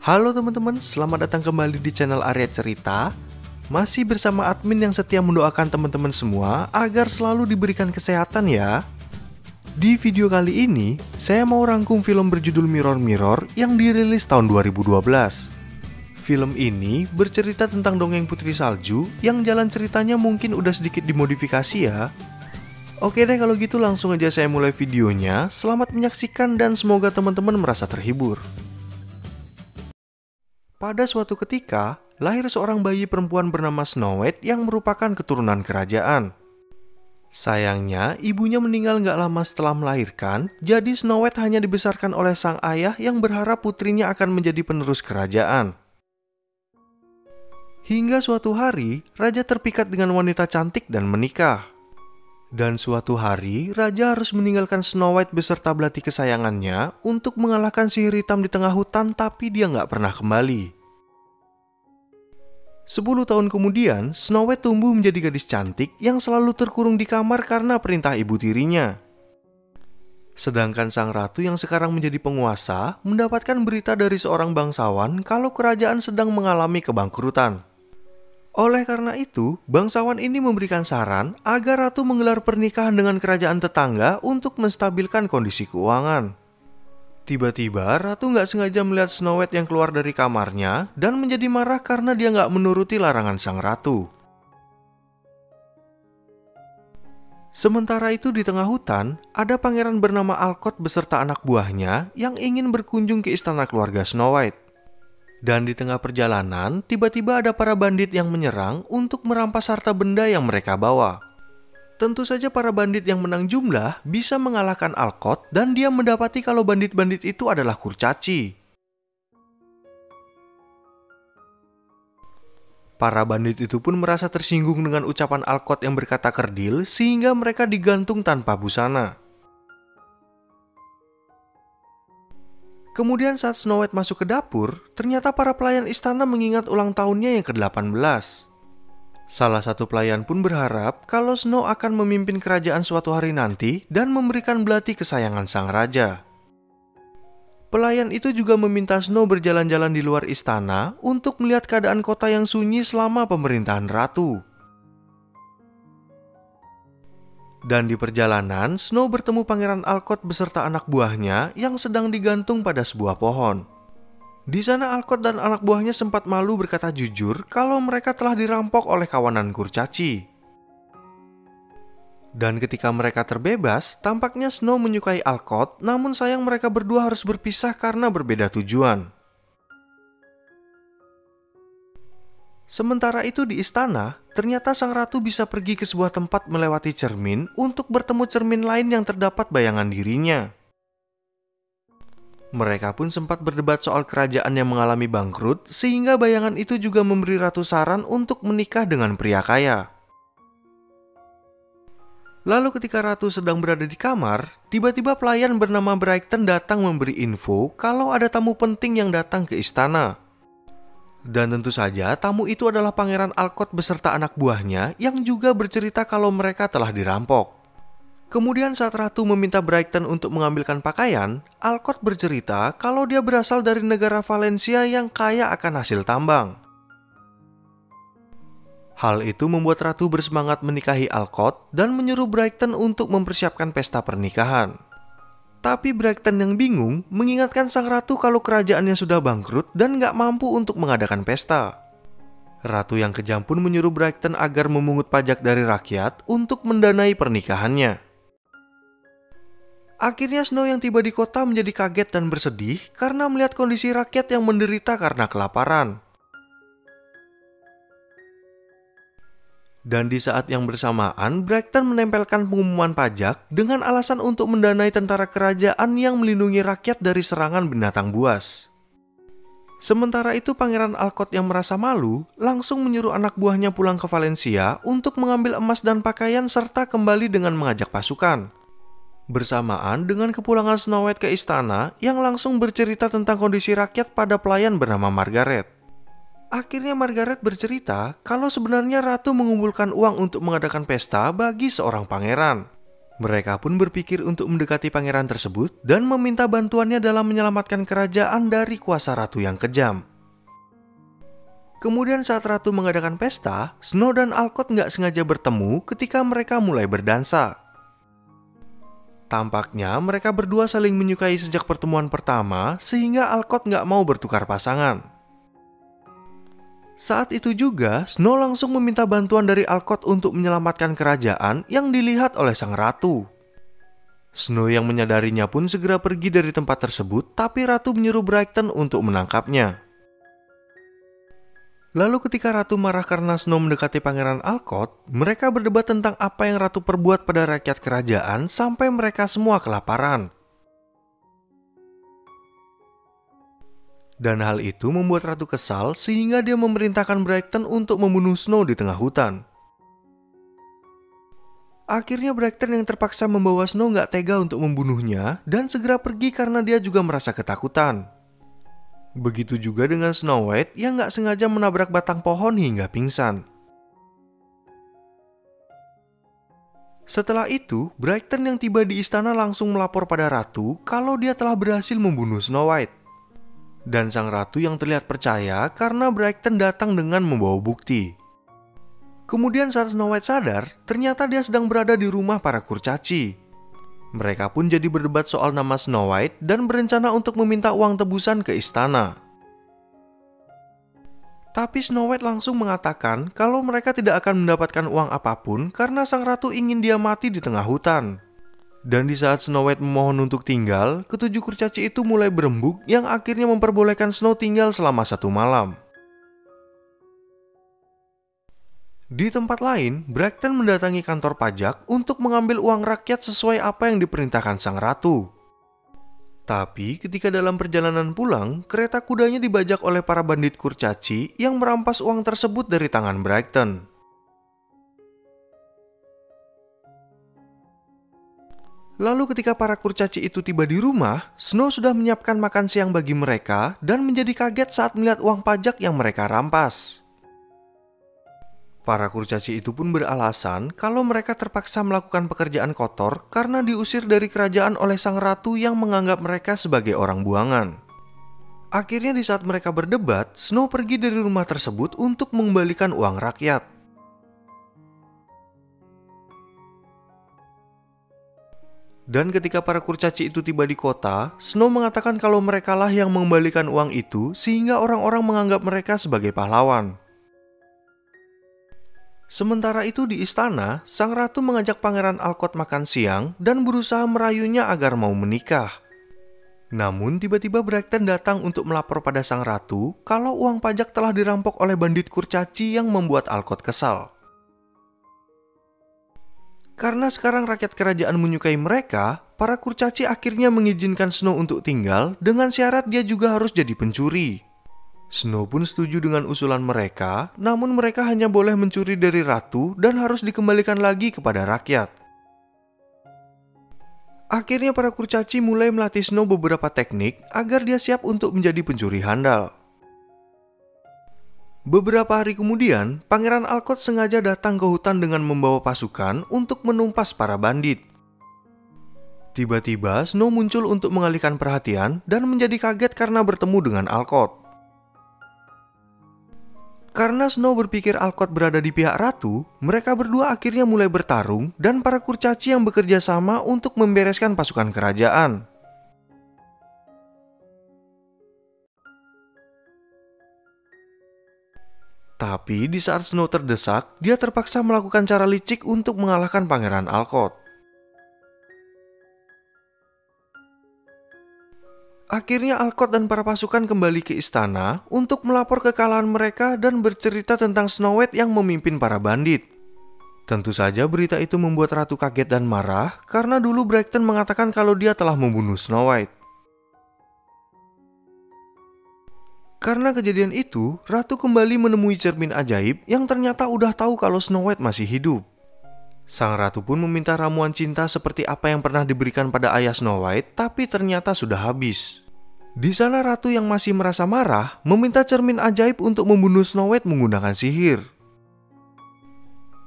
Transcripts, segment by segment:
Halo teman-teman, selamat datang kembali di channel Arya Cerita. Masih bersama admin yang setia mendoakan teman-teman semua agar selalu diberikan kesehatan ya. Di video kali ini, saya mau rangkum film berjudul Mirror Mirror yang dirilis tahun 2012. Film ini bercerita tentang dongeng Putri Salju yang jalan ceritanya mungkin udah sedikit dimodifikasi ya. Oke deh, kalau gitu langsung aja saya mulai videonya. Selamat menyaksikan dan semoga teman-teman merasa terhibur. Pada suatu ketika, lahir seorang bayi perempuan bernama Snow White yang merupakan keturunan kerajaan. Sayangnya, ibunya meninggal nggak lama setelah melahirkan, jadi Snow White hanya dibesarkan oleh sang ayah yang berharap putrinya akan menjadi penerus kerajaan. Hingga suatu hari, raja terpikat dengan wanita cantik dan menikah. Dan suatu hari, raja harus meninggalkan Snow White beserta belati kesayangannya untuk mengalahkan sihir hitam di tengah hutan, tapi dia nggak pernah kembali. 10 tahun kemudian, Snow White tumbuh menjadi gadis cantik yang selalu terkurung di kamar karena perintah ibu tirinya. Sedangkan sang ratu yang sekarang menjadi penguasa mendapatkan berita dari seorang bangsawan kalau kerajaan sedang mengalami kebangkrutan. Oleh karena itu, bangsawan ini memberikan saran agar ratu menggelar pernikahan dengan kerajaan tetangga untuk menstabilkan kondisi keuangan. Tiba-tiba, ratu nggak sengaja melihat Snow White yang keluar dari kamarnya dan menjadi marah karena dia nggak menuruti larangan sang ratu. Sementara itu di tengah hutan, ada pangeran bernama Alcott beserta anak buahnya yang ingin berkunjung ke istana keluarga Snow White. Dan di tengah perjalanan, tiba-tiba ada para bandit yang menyerang untuk merampas harta benda yang mereka bawa. Tentu saja para bandit yang menang jumlah bisa mengalahkan Alcott dan dia mendapati kalau bandit-bandit itu adalah kurcaci. Para bandit itu pun merasa tersinggung dengan ucapan Alcott yang berkata kerdil sehingga mereka digantung tanpa busana. Kemudian saat Snow White masuk ke dapur, ternyata para pelayan istana mengingat ulang tahunnya yang ke-18. Salah satu pelayan pun berharap kalau Snow akan memimpin kerajaan suatu hari nanti dan memberikan belati kesayangan sang raja. Pelayan itu juga meminta Snow berjalan-jalan di luar istana untuk melihat keadaan kota yang sunyi selama pemerintahan ratu. Dan di perjalanan, Snow bertemu Pangeran Alcott beserta anak buahnya yang sedang digantung pada sebuah pohon. Di sana Alcott dan anak buahnya sempat malu berkata jujur kalau mereka telah dirampok oleh kawanan kurcaci. Dan ketika mereka terbebas, tampaknya Snow menyukai Alcott, namun sayang mereka berdua harus berpisah karena berbeda tujuan. Sementara itu di istana, ternyata sang ratu bisa pergi ke sebuah tempat melewati cermin untuk bertemu cermin lain yang terdapat bayangan dirinya. Mereka pun sempat berdebat soal kerajaan yang mengalami bangkrut, sehingga bayangan itu juga memberi ratu saran untuk menikah dengan pria kaya. Lalu ketika ratu sedang berada di kamar, tiba-tiba pelayan bernama Brighton datang memberi info kalau ada tamu penting yang datang ke istana. Dan tentu saja tamu itu adalah Pangeran Alcott beserta anak buahnya yang juga bercerita kalau mereka telah dirampok. Kemudian saat ratu meminta Brighton untuk mengambilkan pakaian, Alcott bercerita kalau dia berasal dari negara Valencia yang kaya akan hasil tambang. Hal itu membuat ratu bersemangat menikahi Alcott dan menyuruh Brighton untuk mempersiapkan pesta pernikahan. Tapi Brighton yang bingung mengingatkan sang ratu kalau kerajaannya sudah bangkrut dan nggak mampu untuk mengadakan pesta. Ratu yang kejam pun menyuruh Brighton agar memungut pajak dari rakyat untuk mendanai pernikahannya. Akhirnya Snow yang tiba di kota menjadi kaget dan bersedih karena melihat kondisi rakyat yang menderita karena kelaparan. Dan di saat yang bersamaan, Brighton menempelkan pengumuman pajak dengan alasan untuk mendanai tentara kerajaan yang melindungi rakyat dari serangan binatang buas. Sementara itu Pangeran Alcott yang merasa malu langsung menyuruh anak buahnya pulang ke Valencia untuk mengambil emas dan pakaian serta kembali dengan mengajak pasukan. Bersamaan dengan kepulangan Snow White ke istana yang langsung bercerita tentang kondisi rakyat pada pelayan bernama Margaret. Akhirnya Margaret bercerita kalau sebenarnya ratu mengumpulkan uang untuk mengadakan pesta bagi seorang pangeran. Mereka pun berpikir untuk mendekati pangeran tersebut dan meminta bantuannya dalam menyelamatkan kerajaan dari kuasa ratu yang kejam. Kemudian saat ratu mengadakan pesta, Snow dan Alcott nggak sengaja bertemu ketika mereka mulai berdansa. Tampaknya mereka berdua saling menyukai sejak pertemuan pertama, sehingga Alcott nggak mau bertukar pasangan. Saat itu juga, Snow langsung meminta bantuan dari Alcott untuk menyelamatkan kerajaan yang dilihat oleh sang ratu. Snow yang menyadarinya pun segera pergi dari tempat tersebut, tapi ratu menyuruh Brighton untuk menangkapnya. Lalu ketika ratu marah karena Snow mendekati pangeran Alcott, mereka berdebat tentang apa yang ratu perbuat pada rakyat kerajaan sampai mereka semua kelaparan. Dan hal itu membuat ratu kesal sehingga dia memerintahkan Brighton untuk membunuh Snow di tengah hutan. Akhirnya Brighton yang terpaksa membawa Snow nggak tega untuk membunuhnya dan segera pergi karena dia juga merasa ketakutan. Begitu juga dengan Snow White yang nggak sengaja menabrak batang pohon hingga pingsan. Setelah itu, Brighton yang tiba di istana langsung melapor pada ratu kalau dia telah berhasil membunuh Snow White. Dan sang ratu yang terlihat percaya karena Brighton datang dengan membawa bukti. Kemudian saat Snow White sadar, ternyata dia sedang berada di rumah para kurcaci. Mereka pun jadi berdebat soal nama Snow White dan berencana untuk meminta uang tebusan ke istana. Tapi Snow White langsung mengatakan kalau mereka tidak akan mendapatkan uang apapun karena sang ratu ingin dia mati di tengah hutan. Dan di saat Snow White memohon untuk tinggal, ketujuh kurcaci itu mulai berembuk yang akhirnya memperbolehkan Snow tinggal selama 1 malam. Di tempat lain, Brighton mendatangi kantor pajak untuk mengambil uang rakyat sesuai apa yang diperintahkan sang ratu. Tapi ketika dalam perjalanan pulang, kereta kudanya dibajak oleh para bandit kurcaci yang merampas uang tersebut dari tangan Brighton. Lalu ketika para kurcaci itu tiba di rumah, Snow sudah menyiapkan makan siang bagi mereka dan menjadi kaget saat melihat uang pajak yang mereka rampas. Para kurcaci itu pun beralasan kalau mereka terpaksa melakukan pekerjaan kotor karena diusir dari kerajaan oleh sang ratu yang menganggap mereka sebagai orang buangan. Akhirnya di saat mereka berdebat, Snow pergi dari rumah tersebut untuk mengembalikan uang rakyat. Dan ketika para kurcaci itu tiba di kota, Snow mengatakan kalau merekalah yang mengembalikan uang itu sehingga orang-orang menganggap mereka sebagai pahlawan. Sementara itu di istana, sang ratu mengajak pangeran Alcott makan siang dan berusaha merayunya agar mau menikah. Namun tiba-tiba Brighton datang untuk melapor pada sang ratu kalau uang pajak telah dirampok oleh bandit kurcaci yang membuat Alcott kesal. Karena sekarang rakyat kerajaan menyukai mereka, para kurcaci akhirnya mengizinkan Snow untuk tinggal dengan syarat dia juga harus jadi pencuri. Snow pun setuju dengan usulan mereka, namun mereka hanya boleh mencuri dari ratu dan harus dikembalikan lagi kepada rakyat. Akhirnya para kurcaci mulai melatih Snow beberapa teknik agar dia siap untuk menjadi pencuri handal. Beberapa hari kemudian, Pangeran Alcott sengaja datang ke hutan dengan membawa pasukan untuk menumpas para bandit. Tiba-tiba Snow muncul untuk mengalihkan perhatian dan menjadi kaget karena bertemu dengan Alcott. Karena Snow berpikir Alcott berada di pihak ratu, mereka berdua akhirnya mulai bertarung dan para kurcaci yang bekerja sama untuk membereskan pasukan kerajaan. Tapi di saat Snow terdesak, dia terpaksa melakukan cara licik untuk mengalahkan Pangeran Alcott. Akhirnya Alcott dan para pasukan kembali ke istana untuk melapor kekalahan mereka dan bercerita tentang Snow White yang memimpin para bandit. Tentu saja berita itu membuat ratu kaget dan marah karena dulu Brighton mengatakan kalau dia telah membunuh Snow White. Karena kejadian itu, ratu kembali menemui cermin ajaib yang ternyata udah tahu kalau Snow White masih hidup. Sang ratu pun meminta ramuan cinta seperti apa yang pernah diberikan pada ayah Snow White, tapi ternyata sudah habis. Di sana ratu yang masih merasa marah meminta cermin ajaib untuk membunuh Snow White menggunakan sihir.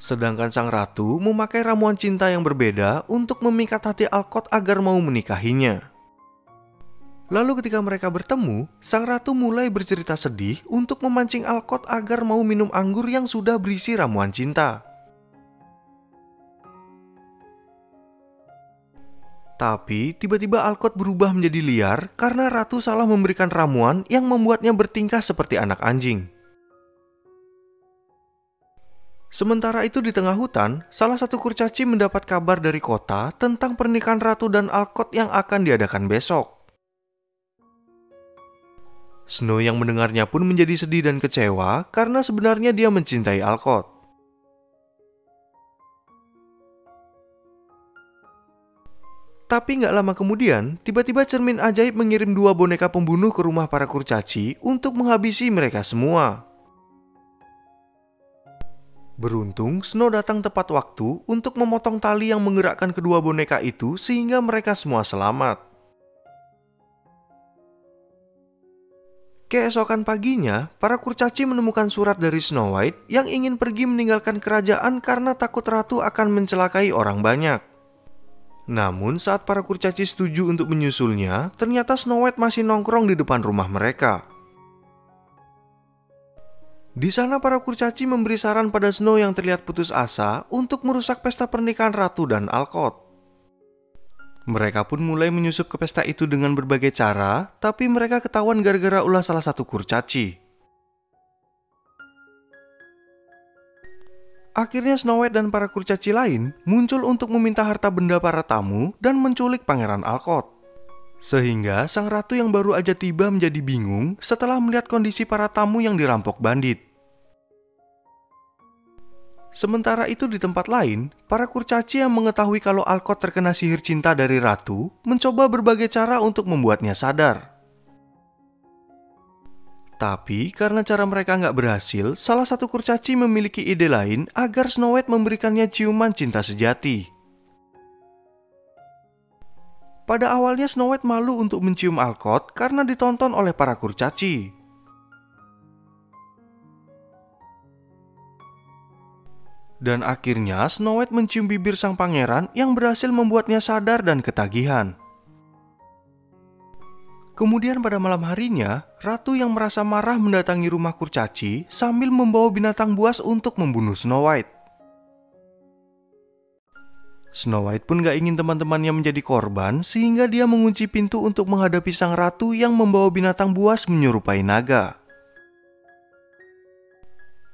Sedangkan sang ratu memakai ramuan cinta yang berbeda untuk memikat hati Alcott agar mau menikahinya. Lalu ketika mereka bertemu, sang ratu mulai bercerita sedih untuk memancing Alcott agar mau minum anggur yang sudah berisi ramuan cinta. Tapi tiba-tiba Alcott berubah menjadi liar karena ratu salah memberikan ramuan yang membuatnya bertingkah seperti anak anjing. Sementara itu di tengah hutan, salah satu kurcaci mendapat kabar dari kota tentang pernikahan ratu dan Alcott yang akan diadakan besok. Snow yang mendengarnya pun menjadi sedih dan kecewa karena sebenarnya dia mencintai Alcott. Tapi nggak lama kemudian, tiba-tiba cermin ajaib mengirim 2 boneka pembunuh ke rumah para kurcaci untuk menghabisi mereka semua. Beruntung, Snow datang tepat waktu untuk memotong tali yang menggerakkan kedua boneka itu sehingga mereka semua selamat. Keesokan paginya, para kurcaci menemukan surat dari Snow White yang ingin pergi meninggalkan kerajaan karena takut ratu akan mencelakai orang banyak. Namun saat para kurcaci setuju untuk menyusulnya, ternyata Snow White masih nongkrong di depan rumah mereka. Di sana para kurcaci memberi saran pada Snow yang terlihat putus asa untuk merusak pesta pernikahan ratu dan Alcott. Mereka pun mulai menyusup ke pesta itu dengan berbagai cara, tapi mereka ketahuan gara-gara ulah salah satu kurcaci. Akhirnya Snow White dan para kurcaci lain muncul untuk meminta harta benda para tamu dan menculik Pangeran Alcott. Sehingga sang ratu yang baru aja tiba menjadi bingung setelah melihat kondisi para tamu yang dirampok bandit. Sementara itu di tempat lain, para kurcaci yang mengetahui kalau Alcott terkena sihir cinta dari ratu mencoba berbagai cara untuk membuatnya sadar. Tapi karena cara mereka nggak berhasil, salah satu kurcaci memiliki ide lain agar Snow White memberikannya ciuman cinta sejati. Pada awalnya Snow White malu untuk mencium Alcott karena ditonton oleh para kurcaci. Dan akhirnya Snow White mencium bibir sang pangeran yang berhasil membuatnya sadar dan ketagihan. Kemudian pada malam harinya, ratu yang merasa marah mendatangi rumah kurcaci sambil membawa binatang buas untuk membunuh Snow White. Snow White pun gak ingin teman-temannya menjadi korban sehingga dia mengunci pintu untuk menghadapi sang ratu yang membawa binatang buas menyerupai naga.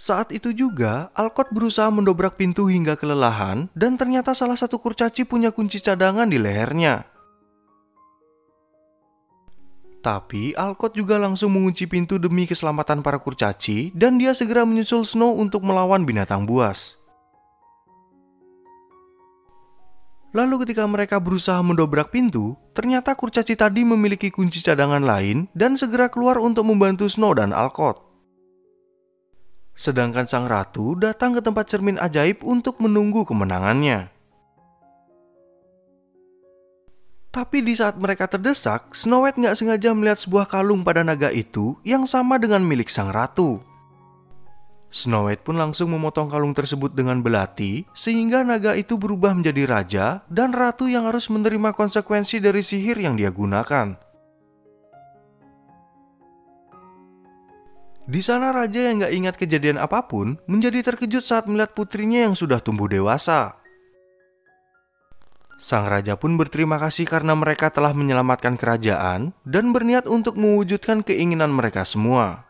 Saat itu juga, Alcott berusaha mendobrak pintu hingga kelelahan dan ternyata salah satu kurcaci punya kunci cadangan di lehernya. Tapi Alcott juga langsung mengunci pintu demi keselamatan para kurcaci dan dia segera menyusul Snow untuk melawan binatang buas. Lalu ketika mereka berusaha mendobrak pintu, ternyata kurcaci tadi memiliki kunci cadangan lain dan segera keluar untuk membantu Snow dan Alcott. Sedangkan sang ratu datang ke tempat cermin ajaib untuk menunggu kemenangannya. Tapi di saat mereka terdesak, Snow White nggak sengaja melihat sebuah kalung pada naga itu yang sama dengan milik sang ratu. Snow White pun langsung memotong kalung tersebut dengan belati, sehingga naga itu berubah menjadi raja dan ratu yang harus menerima konsekuensi dari sihir yang dia gunakan. Di sana raja yang gak ingat kejadian apapun menjadi terkejut saat melihat putrinya yang sudah tumbuh dewasa. Sang raja pun berterima kasih karena mereka telah menyelamatkan kerajaan dan berniat untuk mewujudkan keinginan mereka semua.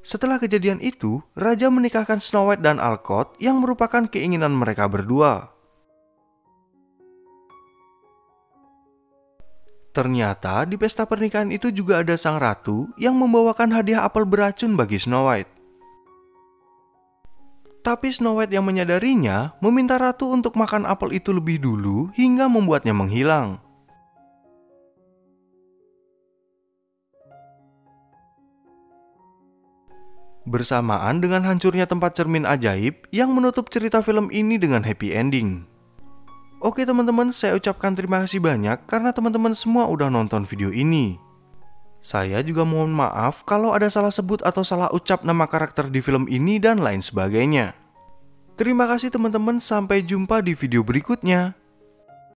Setelah kejadian itu, raja menikahkan Snow White dan Alcott yang merupakan keinginan mereka berdua. Ternyata di pesta pernikahan itu juga ada sang ratu yang membawakan hadiah apel beracun bagi Snow White. Tapi Snow White yang menyadarinya meminta ratu untuk makan apel itu lebih dulu hingga membuatnya menghilang. Bersamaan dengan hancurnya tempat cermin ajaib yang menutup cerita film ini dengan happy ending. Oke teman-teman, saya ucapkan terima kasih banyak karena teman-teman semua udah nonton video ini. Saya juga mohon maaf kalau ada salah sebut atau salah ucap nama karakter di film ini dan lain sebagainya. Terima kasih teman-teman, sampai jumpa di video berikutnya.